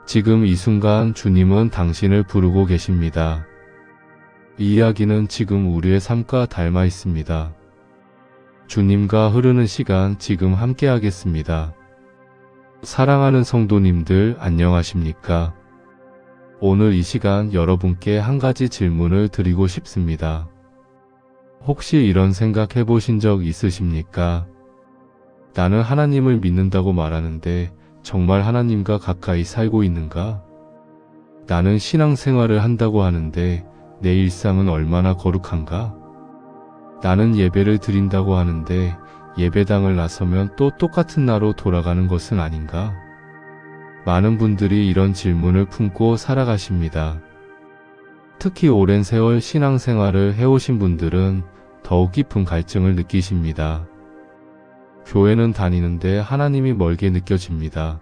지금 이 순간 주님은 당신을 부르고 계십니다. 이 이야기는 지금 우리의 삶과 닮아 있습니다. 주님과 흐르는 시간 지금 함께 하겠습니다. 사랑하는 성도님들 안녕하십니까? 오늘 이 시간 여러분께 한 가지 질문을 드리고 싶습니다. 혹시 이런 생각 해보신 적 있으십니까? 나는 하나님을 믿는다고 말하는데 정말 하나님과 가까이 살고 있는가? 나는 신앙생활을 한다고 하는데 내 일상은 얼마나 거룩한가? 나는 예배를 드린다고 하는데 예배당을 나서면 또 똑같은 나로 돌아가는 것은 아닌가? 많은 분들이 이런 질문을 품고 살아가십니다. 특히 오랜 세월 신앙생활을 해오신 분들은 더욱 깊은 갈증을 느끼십니다. 교회는 다니는데 하나님이 멀게 느껴집니다.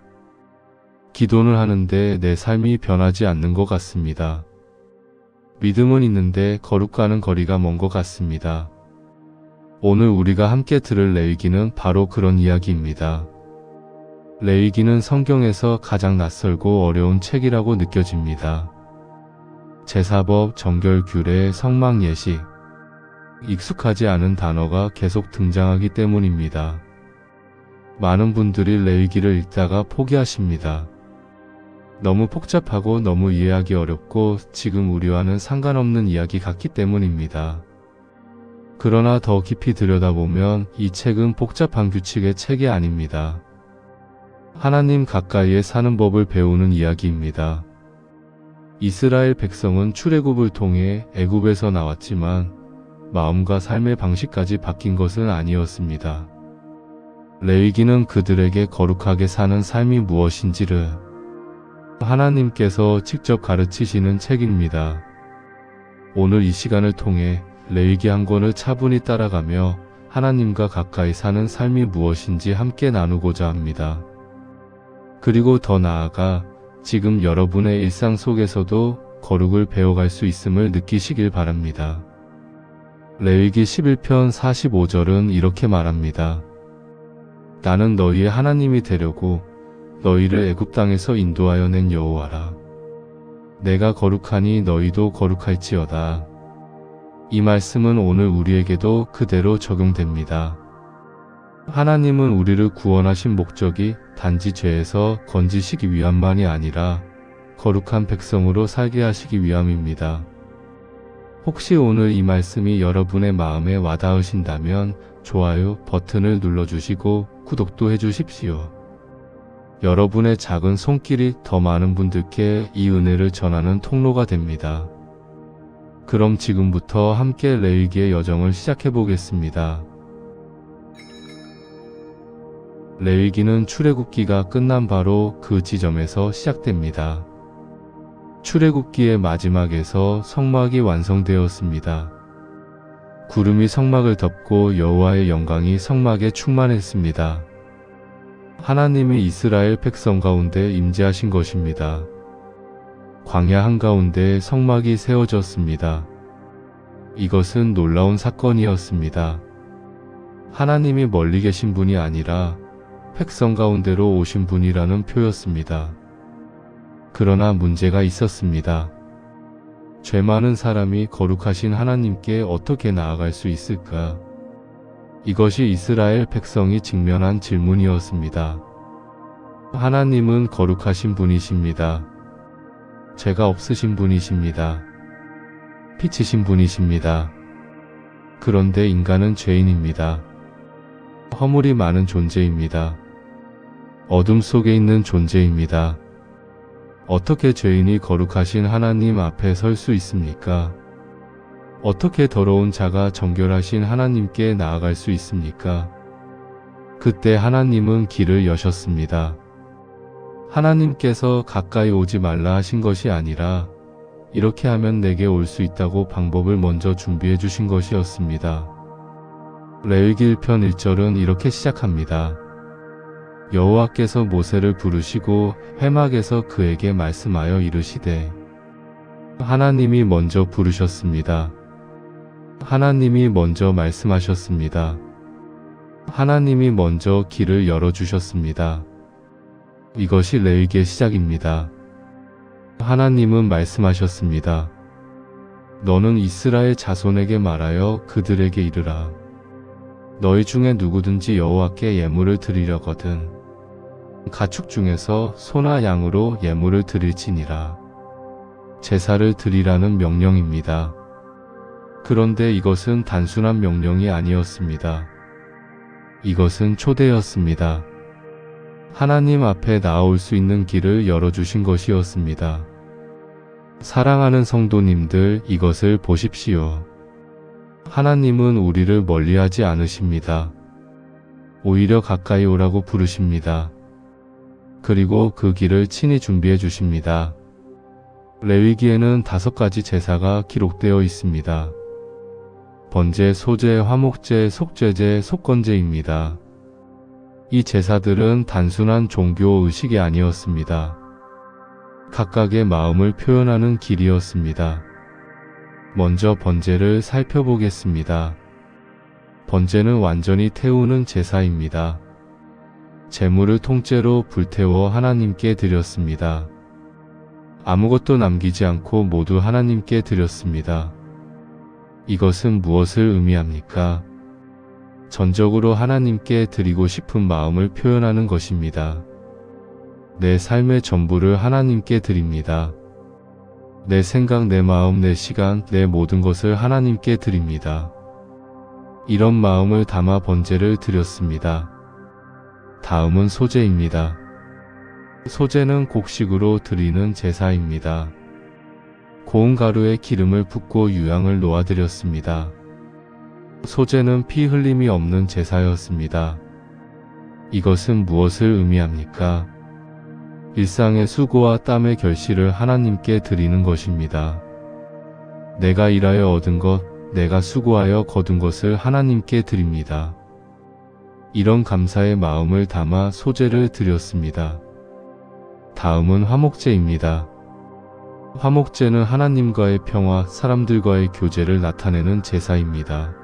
기도는 하는데 내 삶이 변하지 않는 것 같습니다. 믿음은 있는데 거룩과는 거리가 먼 것 같습니다. 오늘 우리가 함께 들을 레위기는 바로 그런 이야기입니다. 레위기는 성경에서 가장 낯설고 어려운 책이라고 느껴집니다. 제사법, 정결, 규례, 성막 예식, 익숙하지 않은 단어가 계속 등장하기 때문입니다. 많은 분들이 레위기를 읽다가 포기하십니다. 너무 복잡하고 너무 이해하기 어렵고 지금 우리와는 상관없는 이야기 같기 때문입니다. 그러나 더 깊이 들여다보면 이 책은 복잡한 규칙의 책이 아닙니다. 하나님 가까이에 사는 법을 배우는 이야기입니다. 이스라엘 백성은 출애굽을 통해 애굽에서 나왔지만 마음과 삶의 방식까지 바뀐 것은 아니었습니다. 레위기는 그들에게 거룩하게 사는 삶이 무엇인지를 하나님께서 직접 가르치시는 책입니다. 오늘 이 시간을 통해 레위기 한 권을 차분히 따라가며 하나님과 가까이 사는 삶이 무엇인지 함께 나누고자 합니다. 그리고 더 나아가 지금 여러분의 일상 속에서도 거룩을 배워갈 수 있음을 느끼시길 바랍니다. 레위기 11편 45절은 이렇게 말합니다. 나는 너희의 하나님이 되려고 너희를 애굽 땅에서 인도하여 낸 여호와라. 내가 거룩하니 너희도 거룩할지어다. 이 말씀은 오늘 우리에게도 그대로 적용됩니다. 하나님은 우리를 구원하신 목적이 단지 죄에서 건지시기 위함만이 아니라 거룩한 백성으로 살게 하시기 위함입니다. 혹시 오늘 이 말씀이 여러분의 마음에 와닿으신다면 좋아요 버튼을 눌러주시고 구독도 해주십시오. 여러분의 작은 손길이 더 많은 분들께 이 은혜를 전하는 통로가 됩니다. 그럼 지금부터 함께 레위기의 여정을 시작해 보겠습니다. 레위기는 출애굽기가 끝난 바로 그 지점에서 시작됩니다. 출애굽기의 마지막에서 성막이 완성되었습니다. 구름이 성막을 덮고 여호와의 영광이 성막에 충만했습니다. 하나님이 이스라엘 백성 가운데 임재하신 것입니다. 광야 한가운데 성막이 세워졌습니다. 이것은 놀라운 사건이었습니다. 하나님이 멀리 계신 분이 아니라 백성 가운데로 오신 분이라는 표였습니다. 그러나 문제가 있었습니다. 죄 많은 사람이 거룩하신 하나님께 어떻게 나아갈 수 있을까? 이것이 이스라엘 백성이 직면한 질문이었습니다. 하나님은 거룩하신 분이십니다. 죄가 없으신 분이십니다. 빛이신 분이십니다. 그런데 인간은 죄인입니다. 허물이 많은 존재입니다. 어둠 속에 있는 존재입니다. 어떻게 죄인이 거룩하신 하나님 앞에 설 수 있습니까? 어떻게 더러운 자가 정결하신 하나님께 나아갈 수 있습니까? 그때 하나님은 길을 여셨습니다. 하나님께서 가까이 오지 말라 하신 것이 아니라 이렇게 하면 내게 올 수 있다고 방법을 먼저 준비해 주신 것이었습니다. 레위기 1편 1절은 이렇게 시작합니다. 여호와께서 모세를 부르시고 회막에서 그에게 말씀하여 이르시되. 하나님이 먼저 부르셨습니다. 하나님이 먼저 말씀하셨습니다. 하나님이 먼저 길을 열어주셨습니다. 이것이 레위기의 시작입니다. 하나님은 말씀하셨습니다. 너는 이스라엘 자손에게 말하여 그들에게 이르라. 너희 중에 누구든지 여호와께 예물을 드리려거든 가축 중에서 소나 양으로 예물을 드릴지니라. 제사를 드리라는 명령입니다. 그런데 이것은 단순한 명령이 아니었습니다. 이것은 초대였습니다. 하나님 앞에 나아올 수 있는 길을 열어주신 것이었습니다. 사랑하는 성도님들, 이것을 보십시오. 하나님은 우리를 멀리하지 않으십니다. 오히려 가까이 오라고 부르십니다. 그리고 그 길을 친히 준비해 주십니다. 레위기에는 5가지 제사가 기록되어 있습니다. 번제, 소제, 화목제, 속죄제, 속건제입니다. 이 제사들은 단순한 종교 의식이 아니었습니다. 각각의 마음을 표현하는 길이었습니다. 먼저 번제를 살펴보겠습니다. 번제는 완전히 태우는 제사입니다. 제물을 통째로 불태워 하나님께 드렸습니다. 아무것도 남기지 않고 모두 하나님께 드렸습니다. 이것은 무엇을 의미합니까? 전적으로 하나님께 드리고 싶은 마음을 표현하는 것입니다. 내 삶의 전부를 하나님께 드립니다. 내 생각, 내 마음, 내 시간, 내 모든 것을 하나님께 드립니다. 이런 마음을 담아 번제를 드렸습니다. 다음은 소제입니다. 소제는 곡식으로 드리는 제사입니다. 고운 가루에 기름을 붓고 유향을 놓아드렸습니다. 소제는 피 흘림이 없는 제사였습니다. 이것은 무엇을 의미합니까? 일상의 수고와 땀의 결실을 하나님께 드리는 것입니다. 내가 일하여 얻은 것, 내가 수고하여 거둔 것을 하나님께 드립니다. 이런 감사의 마음을 담아 소제를 드렸습니다. 다음은 화목제입니다. 화목제는 하나님과의 평화, 사람들과의 교제를 나타내는 제사입니다.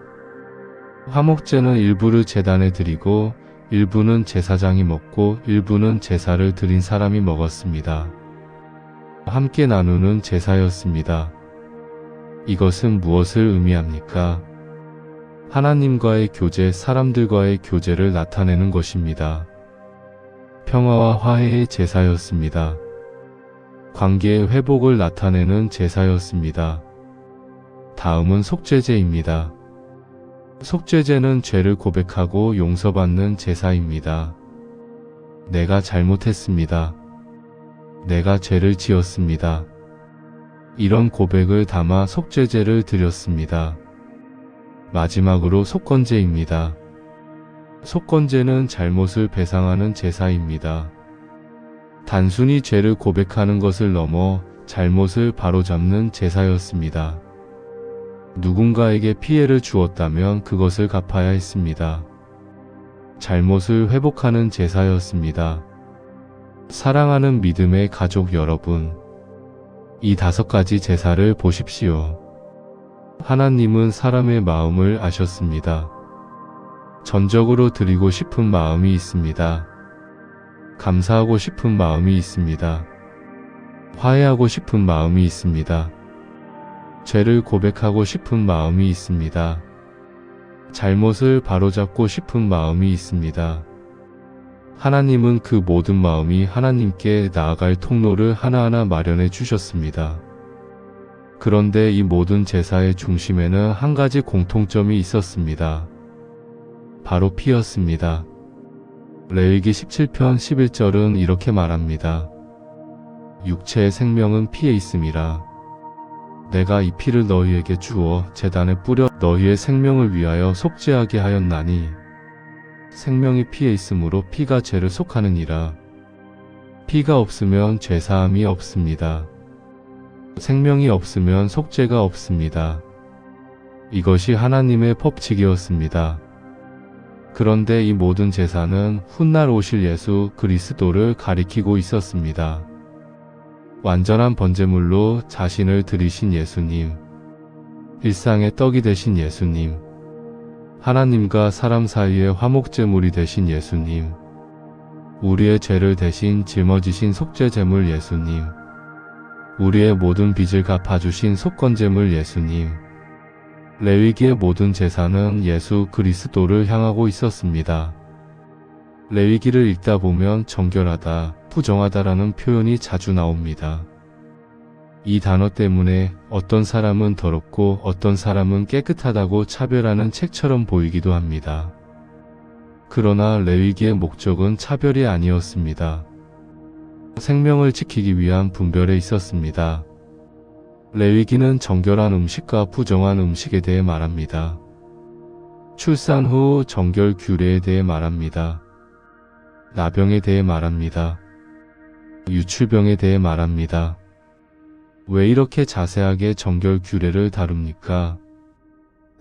화목제는 일부를 제단에 드리고 일부는 제사장이 먹고 일부는 제사를 드린 사람이 먹었습니다. 함께 나누는 제사였습니다. 이것은 무엇을 의미합니까? 하나님과의 교제, 사람들과의 교제를 나타내는 것입니다. 평화와 화해의 제사였습니다. 관계의 회복을 나타내는 제사였습니다. 다음은 속죄제입니다. 속죄제는 죄를 고백하고 용서받는 제사입니다. 내가 잘못했습니다. 내가 죄를 지었습니다. 이런 고백을 담아 속죄제를 드렸습니다. 마지막으로 속건제입니다. 속건제는 잘못을 배상하는 제사입니다. 단순히 죄를 고백하는 것을 넘어 잘못을 바로잡는 제사였습니다. 누군가에게 피해를 주었다면 그것을 갚아야 했습니다. 잘못을 회복하는 제사였습니다. 사랑하는 믿음의 가족 여러분, 이 5가지 제사를 보십시오. 하나님은 사람의 마음을 아셨습니다. 전적으로 드리고 싶은 마음이 있습니다. 감사하고 싶은 마음이 있습니다. 화해하고 싶은 마음이 있습니다. 죄를 고백하고 싶은 마음이 있습니다. 잘못을 바로잡고 싶은 마음이 있습니다. 하나님은 그 모든 마음이 하나님께 나아갈 통로를 하나하나 마련해 주셨습니다. 그런데 이 모든 제사의 중심에는 한 가지 공통점이 있었습니다. 바로 피였습니다. 레위기 17편 11절은 이렇게 말합니다. 육체의 생명은 피에 있음이라. 내가 이 피를 너희에게 주어 제단에 뿌려 너희의 생명을 위하여 속죄하게 하였나니 생명이 피에 있으므로 피가 죄를 속하느니라. 피가 없으면 죄사함이 없습니다. 생명이 없으면 속죄가 없습니다. 이것이 하나님의 법칙이었습니다. 그런데 이 모든 제사는 훗날 오실 예수 그리스도를 가리키고 있었습니다. 완전한 번제물로 자신을 드리신 예수님, 일상의 떡이 되신 예수님, 하나님과 사람 사이의 화목제물이 되신 예수님, 우리의 죄를 대신 짊어지신 속죄제물 예수님, 우리의 모든 빚을 갚아주신 속건제물 예수님. 레위기의 모든 제사는 예수 그리스도를 향하고 있었습니다. 레위기를 읽다 보면 정결하다, 부정하다라는 표현이 자주 나옵니다. 이 단어 때문에 어떤 사람은 더럽고 어떤 사람은 깨끗하다고 차별하는 책처럼 보이기도 합니다. 그러나 레위기의 목적은 차별이 아니었습니다. 생명을 지키기 위한 분별에 있었습니다. 레위기는 정결한 음식과 부정한 음식에 대해 말합니다. 출산 후 정결 규례에 대해 말합니다. 나병에 대해 말합니다. 유출병에 대해 말합니다. 왜 이렇게 자세하게 정결 규례를 다룹니까?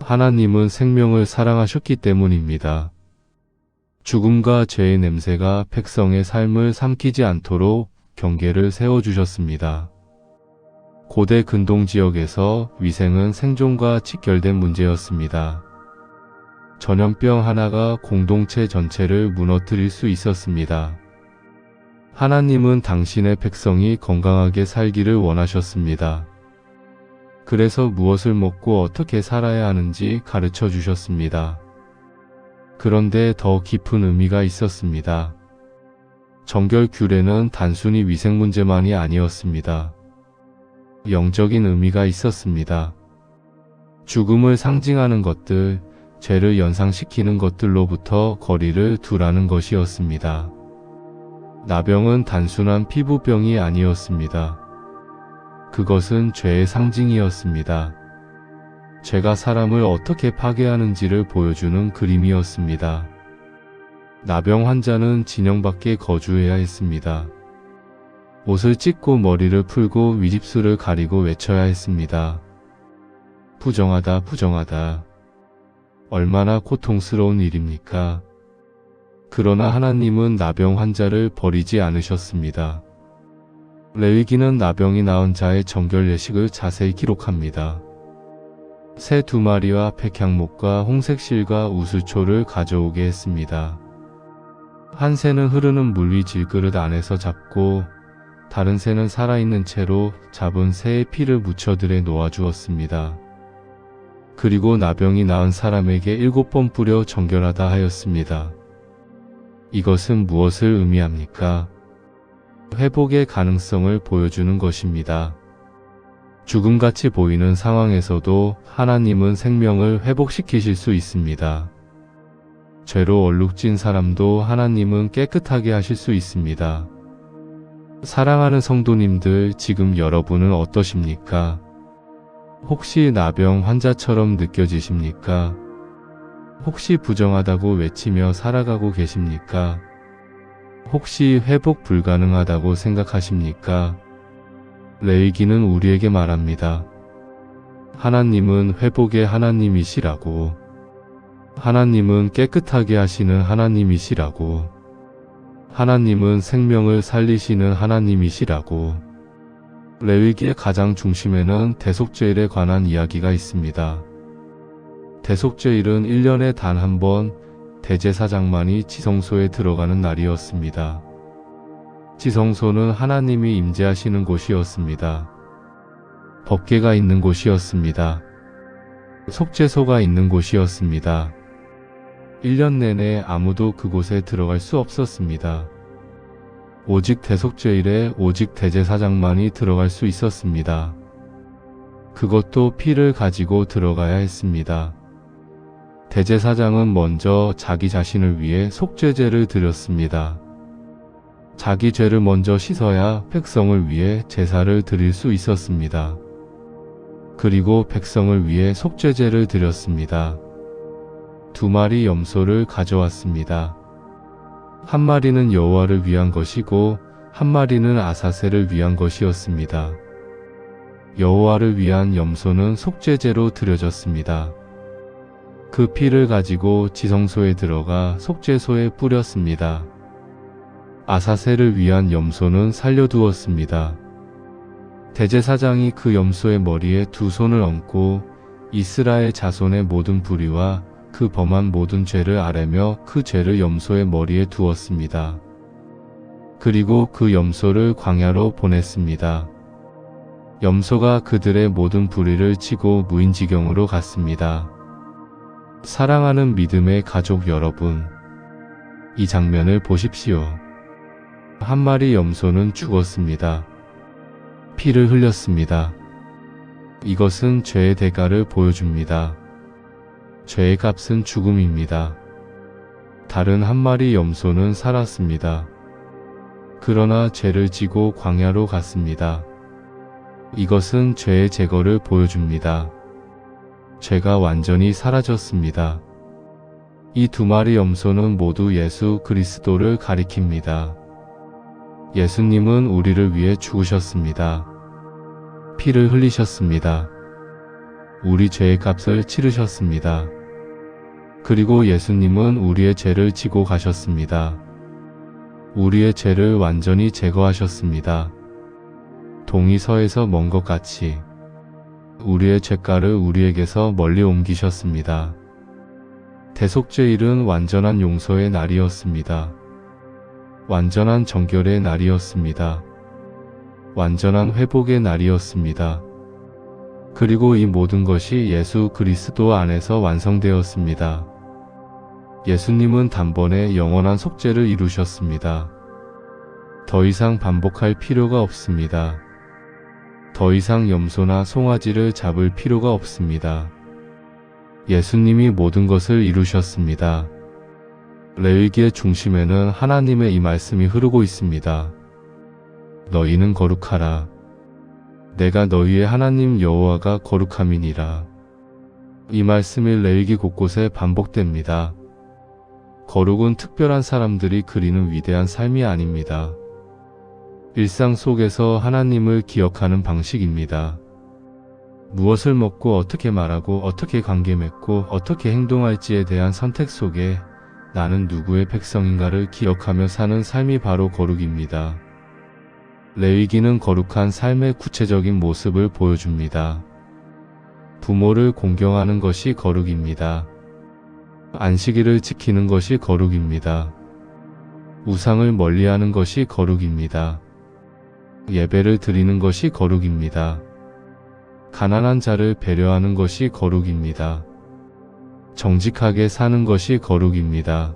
하나님은 생명을 사랑하셨기 때문입니다. 죽음과 죄의 냄새가 백성의 삶을 삼키지 않도록 경계를 세워주셨습니다. 고대 근동 지역에서 위생은 생존과 직결된 문제였습니다. 전염병 하나가 공동체 전체를 무너뜨릴 수 있었습니다. 하나님은 당신의 백성이 건강하게 살기를 원하셨습니다. 그래서 무엇을 먹고 어떻게 살아야 하는지 가르쳐 주셨습니다. 그런데 더 깊은 의미가 있었습니다. 정결 규례는 단순히 위생 문제만이 아니었습니다. 영적인 의미가 있었습니다. 죽음을 상징하는 것들, 죄를 연상시키는 것들로부터 거리를 두라는 것이었습니다. 나병은 단순한 피부병이 아니었습니다. 그것은 죄의 상징이었습니다. 죄가 사람을 어떻게 파괴하는지를 보여주는 그림이었습니다. 나병 환자는 진영 밖에 거주해야 했습니다. 옷을 찢고 머리를 풀고 윗입술을 가리고 외쳐야 했습니다. 부정하다, 부정하다. 얼마나 고통스러운 일입니까? 그러나 하나님은 나병 환자를 버리지 않으셨습니다. 레위기는 나병이 나은 자의 정결 예식을 자세히 기록합니다. 새 2마리와 백향목과 홍색실과 우슬초를 가져오게 했습니다. 한 새는 흐르는 물 위 질그릇 안에서 잡고 다른 새는 살아있는 채로 잡은 새의 피를 묻혀들에 놓아주었습니다. 그리고 나병이 나은 사람에게 7번 뿌려 정결하다 하였습니다. 이것은 무엇을 의미합니까? 회복의 가능성을 보여주는 것입니다. 죽음같이 보이는 상황에서도 하나님은 생명을 회복시키실 수 있습니다. 죄로 얼룩진 사람도 하나님은 깨끗하게 하실 수 있습니다. 사랑하는 성도님들, 지금 여러분은 어떠십니까? 혹시 나병 환자처럼 느껴지십니까? 혹시 부정하다고 외치며 살아가고 계십니까? 혹시 회복 불가능하다고 생각하십니까? 레위기는 우리에게 말합니다. 하나님은 회복의 하나님이시라고. 하나님은 깨끗하게 하시는 하나님이시라고. 하나님은 생명을 살리시는 하나님이시라고. 레위기의 가장 중심에는 대속죄일에 관한 이야기가 있습니다. 대속죄일은 1년에 단 한 번 대제사장만이 지성소에 들어가는 날이었습니다. 지성소는 하나님이 임재하시는 곳이었습니다. 법궤가 있는 곳이었습니다. 속죄소가 있는 곳이었습니다. 1년 내내 아무도 그곳에 들어갈 수 없었습니다. 오직 대속죄일에 오직 대제사장만이 들어갈 수 있었습니다. 그것도 피를 가지고 들어가야 했습니다. 대제사장은 먼저 자기 자신을 위해 속죄제를 드렸습니다. 자기 죄를 먼저 씻어야 백성을 위해 제사를 드릴 수 있었습니다. 그리고 백성을 위해 속죄제를 드렸습니다. 2마리 염소를 가져왔습니다. 한 마리는 여호와를 위한 것이고 한 마리는 아사셀을 위한 것이었습니다. 여호와를 위한 염소는 속죄제로 드려졌습니다. 그 피를 가지고 지성소에 들어가 속죄소에 뿌렸습니다. 아사셀을 위한 염소는 살려두었습니다. 대제사장이 그 염소의 머리에 2손을 얹고 이스라엘 자손의 모든 불의와 그 범한 모든 죄를 아뢰며 그 죄를 염소의 머리에 두었습니다. 그리고 그 염소를 광야로 보냈습니다. 염소가 그들의 모든 불의를 치고 무인지경으로 갔습니다. 사랑하는 믿음의 가족 여러분, 이 장면을 보십시오. 한 마리 염소는 죽었습니다. 피를 흘렸습니다. 이것은 죄의 대가를 보여줍니다. 죄의 값은 죽음입니다. 다른 한 마리 염소는 살았습니다. 그러나 죄를 지고 광야로 갔습니다. 이것은 죄의 제거를 보여줍니다. 죄가 완전히 사라졌습니다. 이 두 마리 염소는 모두 예수 그리스도를 가리킵니다. 예수님은 우리를 위해 죽으셨습니다. 피를 흘리셨습니다. 우리 죄의 값을 치르셨습니다. 그리고 예수님은 우리의 죄를 지고 가셨습니다. 우리의 죄를 완전히 제거하셨습니다. 동이 서에서 먼 것 같이 우리의 죄가를 우리에게서 멀리 옮기셨습니다. 대속죄일은 완전한 용서의 날이었습니다. 완전한 정결의 날이었습니다. 완전한 회복의 날이었습니다. 그리고 이 모든 것이 예수 그리스도 안에서 완성되었습니다. 예수님은 단번에 영원한 속죄를 이루셨습니다. 더 이상 반복할 필요가 없습니다. 더 이상 염소나 송아지를 잡을 필요가 없습니다. 예수님이 모든 것을 이루셨습니다. 레위기의 중심에는 하나님의 이 말씀이 흐르고 있습니다. 너희는 거룩하라. 내가 너희의 하나님 여호와가 거룩함이니라. 이 말씀이 레위기 곳곳에 반복됩니다. 거룩은 특별한 사람들이 그리는 위대한 삶이 아닙니다. 일상 속에서 하나님을 기억하는 방식입니다. 무엇을 먹고 어떻게 말하고 어떻게 관계 맺고 어떻게 행동할지에 대한 선택 속에 나는 누구의 백성인가를 기억하며 사는 삶이 바로 거룩입니다. 레위기는 거룩한 삶의 구체적인 모습을 보여줍니다. 부모를 공경하는 것이 거룩입니다. 안식일을 지키는 것이 거룩입니다. 우상을 멀리하는 것이 거룩입니다. 예배를 드리는 것이 거룩입니다. 가난한 자를 배려하는 것이 거룩입니다. 정직하게 사는 것이 거룩입니다.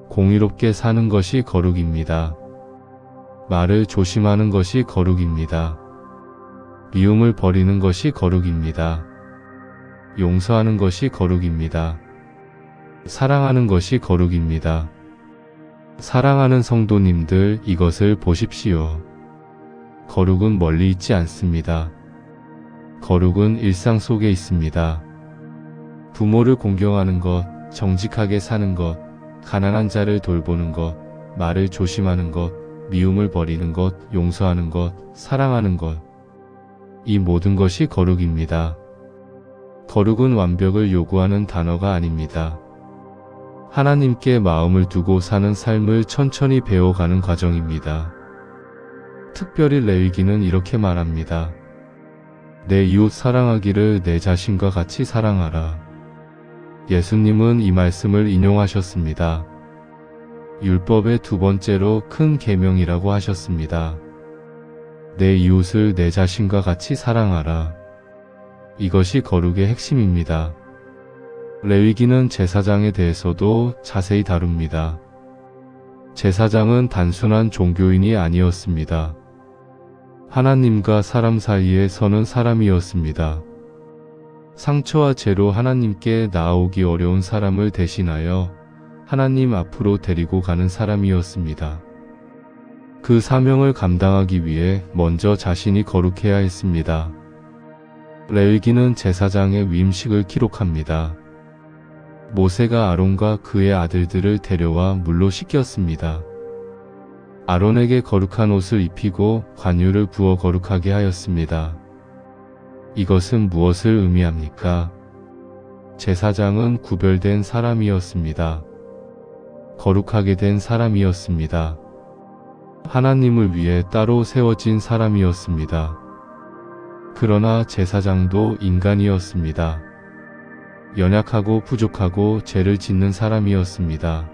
공의롭게 사는 것이 거룩입니다. 말을 조심하는 것이 거룩입니다. 미움을 버리는 것이 거룩입니다. 용서하는 것이 거룩입니다. 사랑하는 것이 거룩입니다. 사랑하는 성도님들, 이것을 보십시오. 거룩은 멀리 있지 않습니다. 거룩은 일상 속에 있습니다. 부모를 공경하는 것, 정직하게 사는 것, 가난한 자를 돌보는 것, 말을 조심하는 것, 미움을 버리는 것, 용서하는 것, 사랑하는 것. 이 모든 것이 거룩입니다. 거룩은 완벽을 요구하는 단어가 아닙니다. 하나님께 마음을 두고 사는 삶을 천천히 배워가는 과정입니다. 특별히 레위기는 이렇게 말합니다. 내 이웃 사랑하기를 내 자신과 같이 사랑하라. 예수님은 이 말씀을 인용하셨습니다. 율법의 두 번째로 큰 계명이라고 하셨습니다. 내 이웃을 내 자신과 같이 사랑하라. 이것이 거룩의 핵심입니다. 레위기는 제사장에 대해서도 자세히 다룹니다. 제사장은 단순한 종교인이 아니었습니다. 하나님과 사람 사이에 서는 사람이었습니다. 상처와 죄로 하나님께 나아오기 어려운 사람을 대신하여 하나님 앞으로 데리고 가는 사람이었습니다. 그 사명을 감당하기 위해 먼저 자신이 거룩해야 했습니다. 레위기는 제사장의 위임식을 기록합니다. 모세가 아론과 그의 아들들을 데려와 물로 씻겼습니다. 아론에게 거룩한 옷을 입히고 관유를 부어 거룩하게 하였습니다. 이것은 무엇을 의미합니까? 제사장은 구별된 사람이었습니다. 거룩하게 된 사람이었습니다. 하나님을 위해 따로 세워진 사람이었습니다. 그러나 제사장도 인간이었습니다. 연약하고 부족하고 죄를 짓는 사람이었습니다.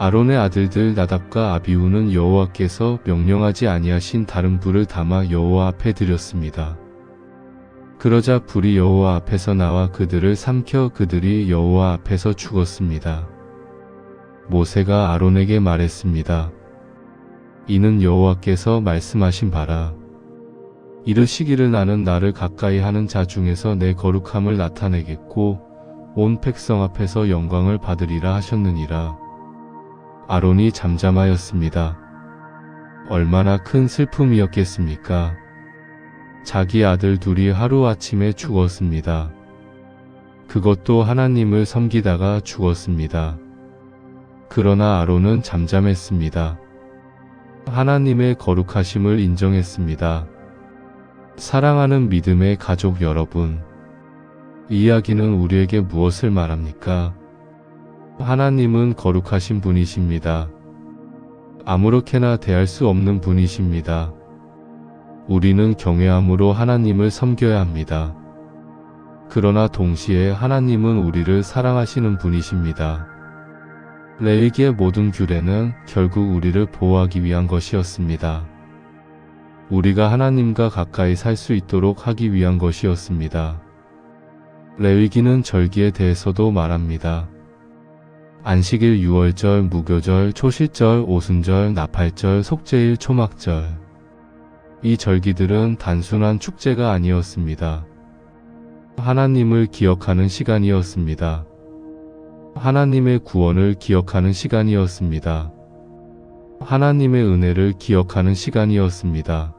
아론의 아들들 나답과 아비후는 여호와께서 명령하지 아니하신 다른 불을 담아 여호와 앞에 드렸습니다. 그러자 불이 여호와 앞에서 나와 그들을 삼켜 그들이 여호와 앞에서 죽었습니다. 모세가 아론에게 말했습니다. 이는 여호와께서 말씀하신 바라. 이르시기를 나는 나를 가까이 하는 자 중에서 내 거룩함을 나타내겠고 온 백성 앞에서 영광을 받으리라 하셨느니라. 아론이 잠잠하였습니다. 얼마나 큰 슬픔이었겠습니까? 자기 아들 둘이 하루아침에 죽었습니다. 그것도 하나님을 섬기다가 죽었습니다. 그러나 아론은 잠잠했습니다. 하나님의 거룩하심을 인정했습니다. 사랑하는 믿음의 가족 여러분, 이 이야기는 우리에게 무엇을 말합니까? 하나님은 거룩하신 분이십니다. 아무렇게나 대할 수 없는 분이십니다. 우리는 경외함으로 하나님을 섬겨야 합니다. 그러나 동시에 하나님은 우리를 사랑하시는 분이십니다. 레위기의 모든 규례는 결국 우리를 보호하기 위한 것이었습니다. 우리가 하나님과 가까이 살 수 있도록 하기 위한 것이었습니다. 레위기는 절기에 대해서도 말합니다. 안식일, 유월절, 무교절, 초실절, 오순절, 나팔절, 속죄일, 초막절. 이 절기들은 단순한 축제가 아니었습니다. 하나님을 기억하는 시간이었습니다. 하나님의 구원을 기억하는 시간이었습니다. 하나님의 은혜를 기억하는 시간이었습니다.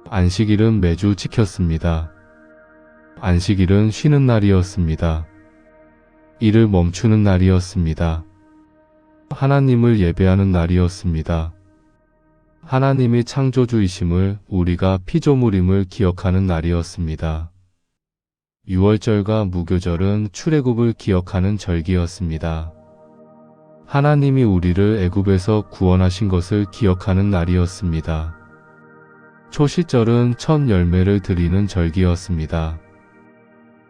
안식일은 매주 지켰습니다. 안식일은 쉬는 날이었습니다. 일을 멈추는 날이었습니다. 하나님을 예배하는 날이었습니다. 하나님이 창조주이심을, 우리가 피조물임을 기억하는 날이었습니다. 유월절과 무교절은 출애굽을 기억하는 절기였습니다. 하나님이 우리를 애굽에서 구원하신 것을 기억하는 날이었습니다. 초실절은 첫 열매를 드리는 절기였습니다.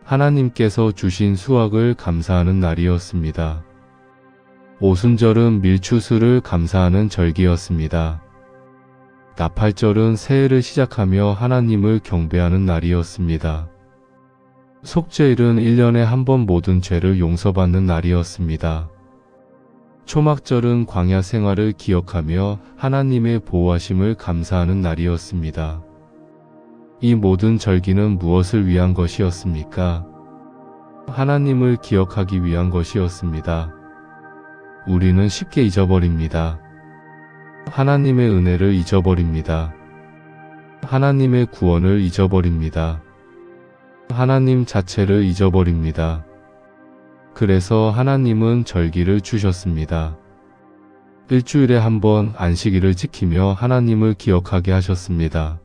하나님께서 주신 수확을 감사하는 날이었습니다. 오순절은 밀추수를 감사하는 절기였습니다. 나팔절은 새해를 시작하며 하나님을 경배하는 날이었습니다. 속죄일은 1년에 한 번 모든 죄를 용서받는 날이었습니다. 초막절은 광야 생활을 기억하며 하나님의 보호하심을 감사하는 날이었습니다. 이 모든 절기는 무엇을 위한 것이었습니까? 하나님을 기억하기 위한 것이었습니다. 우리는 쉽게 잊어버립니다. 하나님의 은혜를 잊어버립니다. 하나님의 구원을 잊어버립니다. 하나님 자체를 잊어버립니다. 그래서 하나님은 절기를 주셨습니다. 일주일에 한 번 안식일을 지키며 하나님을 기억하게 하셨습니다.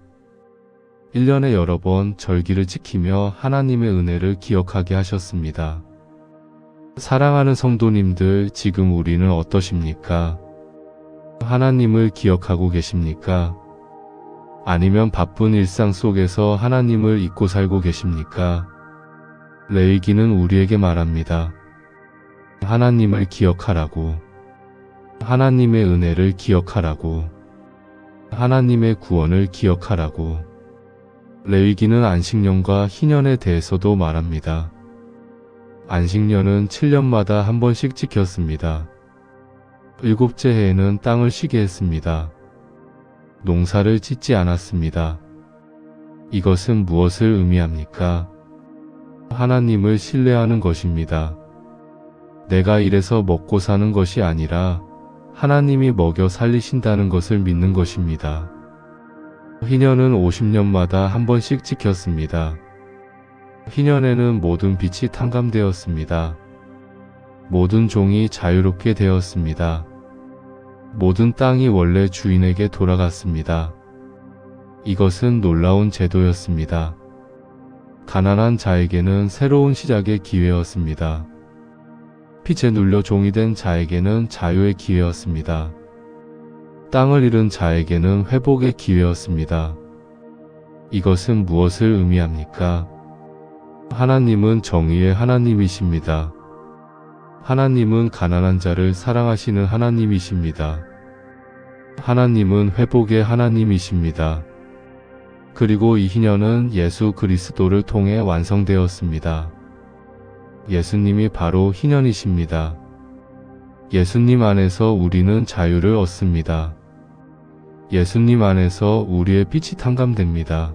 1년에 여러 번 절기를 지키며 하나님의 은혜를 기억하게 하셨습니다. 사랑하는 성도님들, 지금 우리는 어떠십니까? 하나님을 기억하고 계십니까? 아니면 바쁜 일상 속에서 하나님을 잊고 살고 계십니까? 레위기는 우리에게 말합니다. 하나님을 기억하라고. 하나님의 은혜를 기억하라고. 하나님의 구원을 기억하라고. 레위기는 안식년과 희년에 대해서도 말합니다. 안식년은 7년마다 한 번씩 지켰습니다. 7째 해에는 땅을 쉬게 했습니다. 농사를 짓지 않았습니다. 이것은 무엇을 의미합니까? 하나님을 신뢰하는 것입니다. 내가 일해서 먹고 사는 것이 아니라 하나님이 먹여 살리신다는 것을 믿는 것입니다. 희년은 50년마다 한 번씩 지켰습니다. 희년에는 모든 빛이 탕감되었습니다. 모든 종이 자유롭게 되었습니다. 모든 땅이 원래 주인에게 돌아갔습니다. 이것은 놀라운 제도였습니다. 가난한 자에게는 새로운 시작의 기회였습니다. 빚에 눌려 종이 된 자에게는 자유의 기회였습니다. 땅을 잃은 자에게는 회복의 기회였습니다. 이것은 무엇을 의미합니까? 하나님은 정의의 하나님이십니다. 하나님은 가난한 자를 사랑하시는 하나님이십니다. 하나님은 회복의 하나님이십니다. 그리고 이 희년은 예수 그리스도를 통해 완성되었습니다. 예수님이 바로 희년이십니다. 예수님 안에서 우리는 자유를 얻습니다. 예수님 안에서 우리의 빛이 탕감됩니다.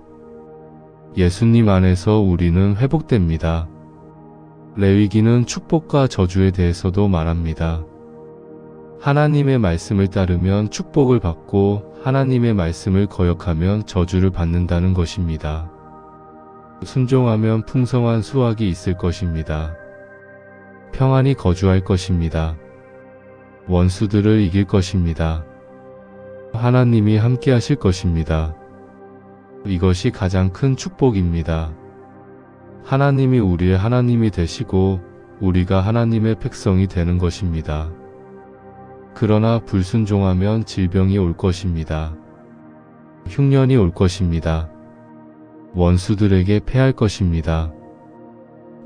예수님 안에서 우리는 회복됩니다. 레위기는 축복과 저주에 대해서도 말합니다. 하나님의 말씀을 따르면 축복을 받고 하나님의 말씀을 거역하면 저주를 받는다는 것입니다. 순종하면 풍성한 수확이 있을 것입니다. 평안히 거주할 것입니다. 원수들을 이길 것입니다. 하나님이 함께 하실 것입니다. 이것이 가장 큰 축복입니다. 하나님이 우리의 하나님이 되시고 우리가 하나님의 백성이 되는 것입니다. 그러나 불순종하면 질병이 올 것입니다. 흉년이 올 것입니다. 원수들에게 패할 것입니다.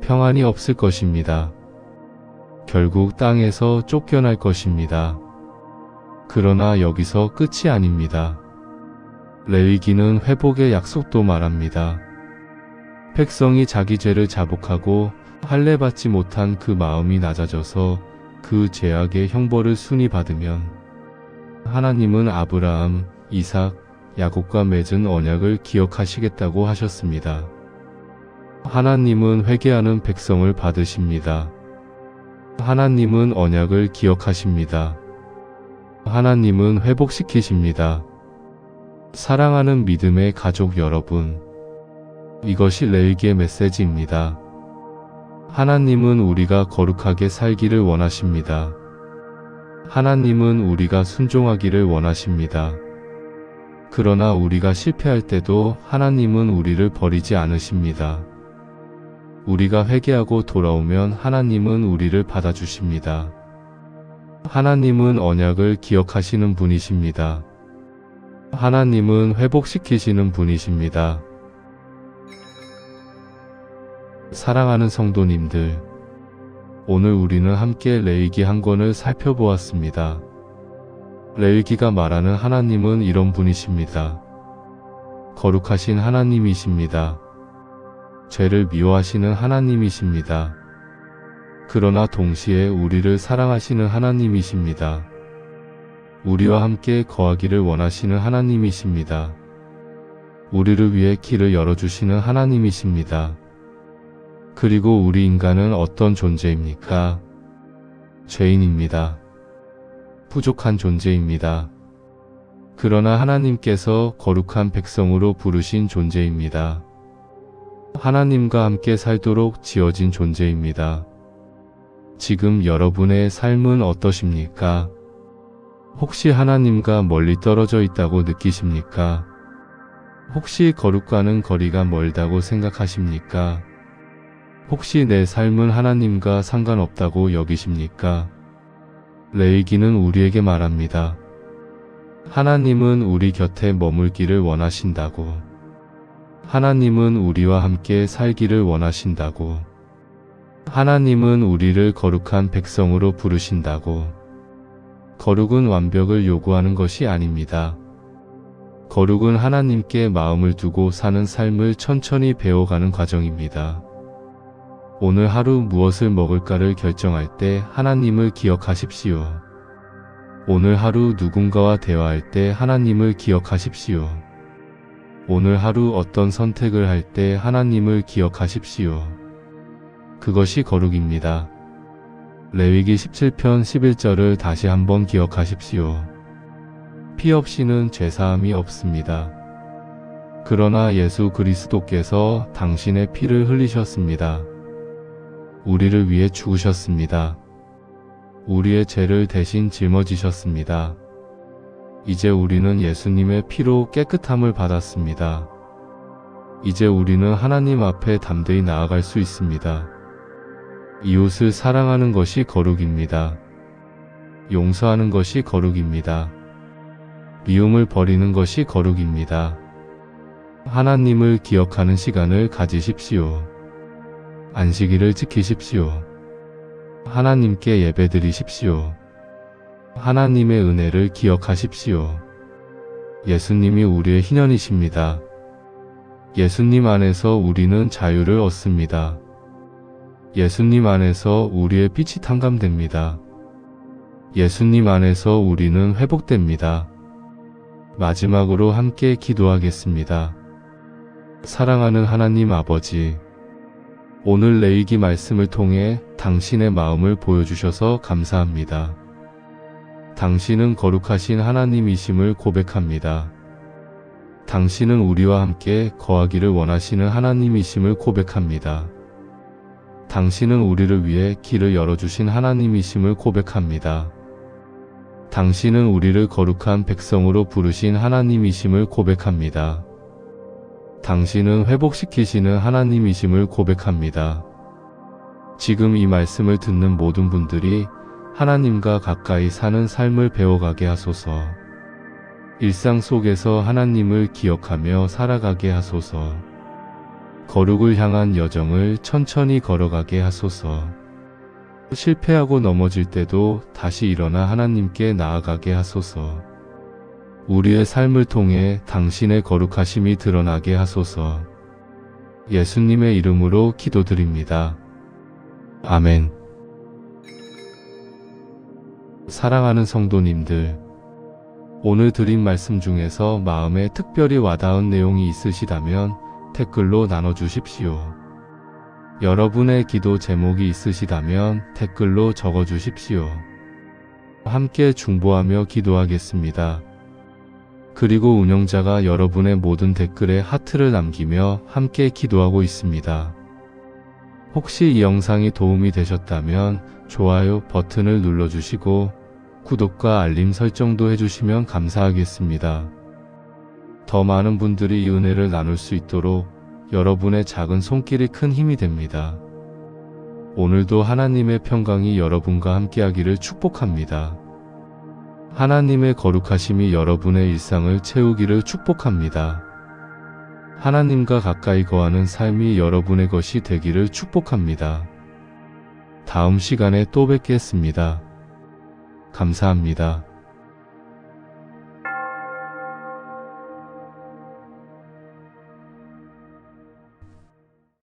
평안이 없을 것입니다. 결국 땅에서 쫓겨날 것입니다. 그러나 여기서 끝이 아닙니다. 레위기는 회복의 약속도 말합니다. 백성이 자기 죄를 자복하고 할례받지 못한 그 마음이 낮아져서 그 죄악의 형벌을 순히 받으면 하나님은 아브라함, 이삭, 야곱과 맺은 언약을 기억하시겠다고 하셨습니다. 하나님은 회개하는 백성을 받으십니다. 하나님은 언약을 기억하십니다. 하나님은 회복시키십니다. 사랑하는 믿음의 가족 여러분, 이것이 레위기의 메시지입니다. 하나님은 우리가 거룩하게 살기를 원하십니다. 하나님은 우리가 순종하기를 원하십니다. 그러나 우리가 실패할 때도 하나님은 우리를 버리지 않으십니다. 우리가 회개하고 돌아오면 하나님은 우리를 받아주십니다. 하나님은 언약을 기억하시는 분이십니다. 하나님은 회복시키시는 분이십니다. 사랑하는 성도님들, 오늘 우리는 함께 레위기 한 권을 살펴보았습니다. 레위기가 말하는 하나님은 이런 분이십니다. 거룩하신 하나님이십니다. 죄를 미워하시는 하나님이십니다. 그러나 동시에 우리를 사랑하시는 하나님이십니다. 우리와 함께 거하기를 원하시는 하나님이십니다. 우리를 위해 길을 열어주시는 하나님이십니다. 그리고 우리 인간은 어떤 존재입니까? 죄인입니다. 부족한 존재입니다. 그러나 하나님께서 거룩한 백성으로 부르신 존재입니다. 하나님과 함께 살도록 지어진 존재입니다. 지금 여러분의 삶은 어떠십니까? 혹시 하나님과 멀리 떨어져 있다고 느끼십니까? 혹시 거룩과는 거리가 멀다고 생각하십니까? 혹시 내 삶은 하나님과 상관없다고 여기십니까? 레위기는 우리에게 말합니다. 하나님은 우리 곁에 머물기를 원하신다고. 하나님은 우리와 함께 살기를 원하신다고. 하나님은 우리를 거룩한 백성으로 부르신다고. 거룩은 완벽을 요구하는 것이 아닙니다. 거룩은 하나님께 마음을 두고 사는 삶을 천천히 배워가는 과정입니다. 오늘 하루 무엇을 먹을까를 결정할 때 하나님을 기억하십시오. 오늘 하루 누군가와 대화할 때 하나님을 기억하십시오. 오늘 하루 어떤 선택을 할 때 하나님을 기억하십시오. 그것이 거룩입니다. 레위기 17편 11절을 다시 한번 기억하십시오. 피 없이는 죄사함이 없습니다. 그러나 예수 그리스도께서 당신의 피를 흘리셨습니다. 우리를 위해 죽으셨습니다. 우리의 죄를 대신 짊어지셨습니다. 이제 우리는 예수님의 피로 깨끗함을 받았습니다. 이제 우리는 하나님 앞에 담대히 나아갈 수 있습니다. 이웃을 사랑하는 것이 거룩입니다. 용서하는 것이 거룩입니다. 미움을 버리는 것이 거룩입니다. 하나님을 기억하는 시간을 가지십시오. 안식일을 지키십시오. 하나님께 예배드리십시오. 하나님의 은혜를 기억하십시오. 예수님이 우리의 희년이십니다. 예수님 안에서 우리는 자유를 얻습니다. 예수님 안에서 우리의 빛이 탕감됩니다. 예수님 안에서 우리는 회복됩니다. 마지막으로 함께 기도하겠습니다. 사랑하는 하나님 아버지, 오늘 레위기 말씀을 통해 당신의 마음을 보여주셔서 감사합니다. 당신은 거룩하신 하나님이심을 고백합니다. 당신은 우리와 함께 거하기를 원하시는 하나님이심을 고백합니다. 당신은 우리를 위해 길을 열어주신 하나님이심을 고백합니다. 당신은 우리를 거룩한 백성으로 부르신 하나님이심을 고백합니다. 당신은 회복시키시는 하나님이심을 고백합니다. 지금 이 말씀을 듣는 모든 분들이 하나님과 가까이 사는 삶을 배워가게 하소서. 일상 속에서 하나님을 기억하며 살아가게 하소서. 거룩을 향한 여정을 천천히 걸어가게 하소서. 실패하고 넘어질 때도 다시 일어나 하나님께 나아가게 하소서. 우리의 삶을 통해 당신의 거룩하심이 드러나게 하소서. 예수님의 이름으로 기도드립니다. 아멘. 사랑하는 성도님들, 오늘 드린 말씀 중에서 마음에 특별히 와닿은 내용이 있으시다면 댓글로 나눠주십시오. 여러분의 기도 제목이 있으시다면 댓글로 적어주십시오. 함께 중보하며 기도하겠습니다. 그리고 운영자가 여러분의 모든 댓글에 하트를 남기며 함께 기도하고 있습니다. 혹시 이 영상이 도움이 되셨다면 좋아요 버튼을 눌러주시고 구독과 알림 설정도 해주시면 감사하겠습니다. 더 많은 분들이 이 은혜를 나눌 수 있도록 여러분의 작은 손길이 큰 힘이 됩니다. 오늘도 하나님의 평강이 여러분과 함께하기를 축복합니다. 하나님의 거룩하심이 여러분의 일상을 채우기를 축복합니다. 하나님과 가까이 거하는 삶이 여러분의 것이 되기를 축복합니다. 다음 시간에 또 뵙겠습니다. 감사합니다.